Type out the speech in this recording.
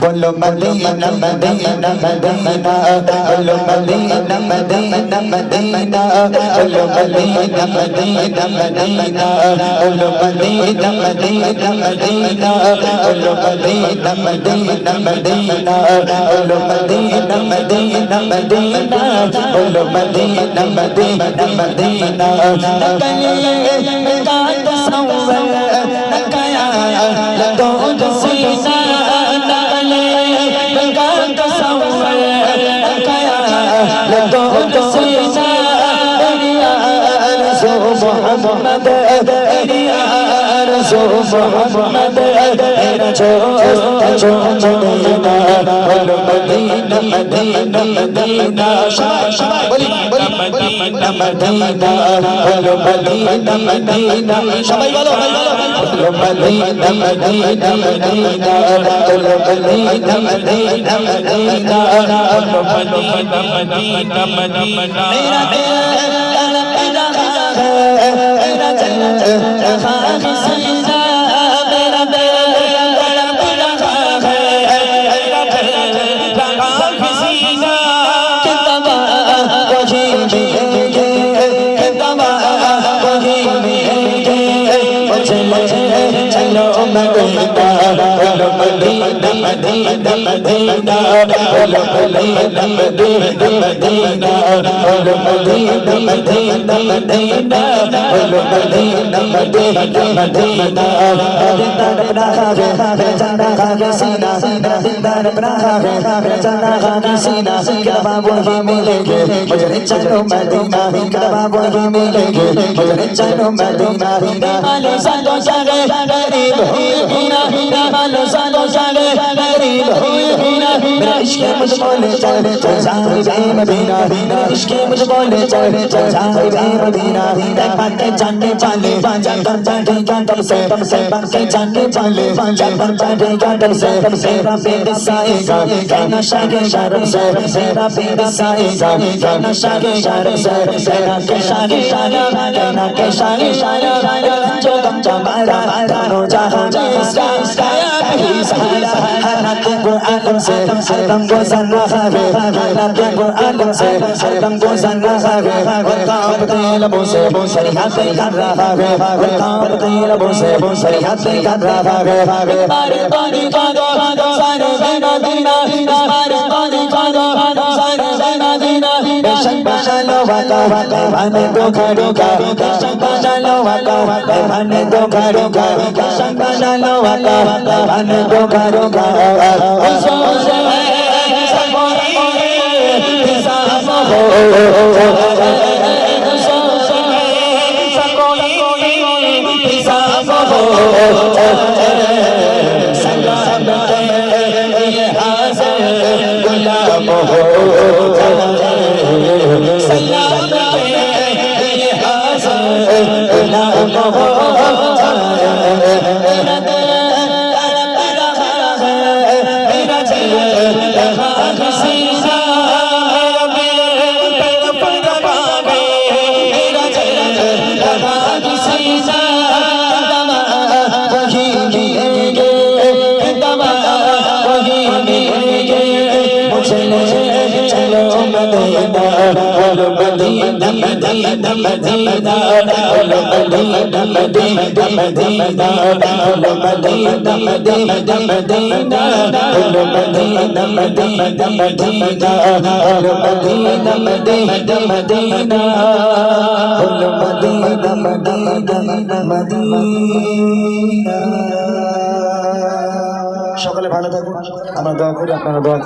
बोलो Medina Medina Medina बोलो Medina Medina Medina बोलो मदीना मदीना मदीना बोलो मदीना मदीना मदीना बोलो मदीना मदीना मदीना बोलो मदीना मदीना मदीना बोलो मदीना मदीना मदीना नकले का तसव्वुर नकाया लगो जसीना मोहम्मद तेरिया रसूल मोहम्मद तेरा जो मदीना बोलो मदीना मदीना मदीना बोली मदीना मदीना बोलो मदीना मदीना सबाई बोलो बोलो मदीना मदीना मदीना बोलो मदीना मदीना मदीना बोलो मदीना मदीना मदीना मेरा दिल मेरा सीना मेरा सीना कितना वही कितना वही चलो मदीना बोलो मदीना मदीना मदीना बोलो मदीना मदीना मदीना बोलो मदीना मदीना मदीना बोलो मदीना मदीना मदीना दीदार अपना है चंदा का सीना दीदार अपना है चंदा का सीना क्या बाबू ही मिलेंगे मुझे चलो मदीना क्या बाबू ही मिलेंगे मुझे चलो मदीना मालो सालो जागे गरीब हुना मालो सालो जागे गरीब हुना मेरा इश्क मुझको ले चले साहिबे मदीना इश्क मुझको ले चले साहिबे मदीना बातें जानने वाले जब बैठेगा तब से बातें जानने वाले जब बैठेगा तब से मेरा पेट साएगा कहना शागे शर्म से मेरा पेट साएगा कहना शागे शर्म से मेरा के शागे शागा कहना के शागे शागा जो तुम जमारा दानो जहां इसका ही सहारा हर के कुरान से तुम को सन्ना है हर के कुरान से तुम को सन्ना है काम तेल बोसे शरीयत कर रहा है काम तेल बोसे शरीयत कर रहा है मारे पानी का दो सारे मदीना मारे पानी का दो सारे मदीना शंबालो वाका बने तो खड़ो का शंबालो वाका बने तो खड़ो का शंबालो वाका बने तो खड़ो का सो से मदीना मदीना मदीना बोलो मदीना मदीना मदीना बोलो मदीना मदीना मदीना बोलो मदीना मदीना मदीना बोलो मदीना मदीना मदीना बोलो मदीना मदीना मदीना সকলে ভালো থাকুন আমরা দোয়া করি আপনারা দোয়া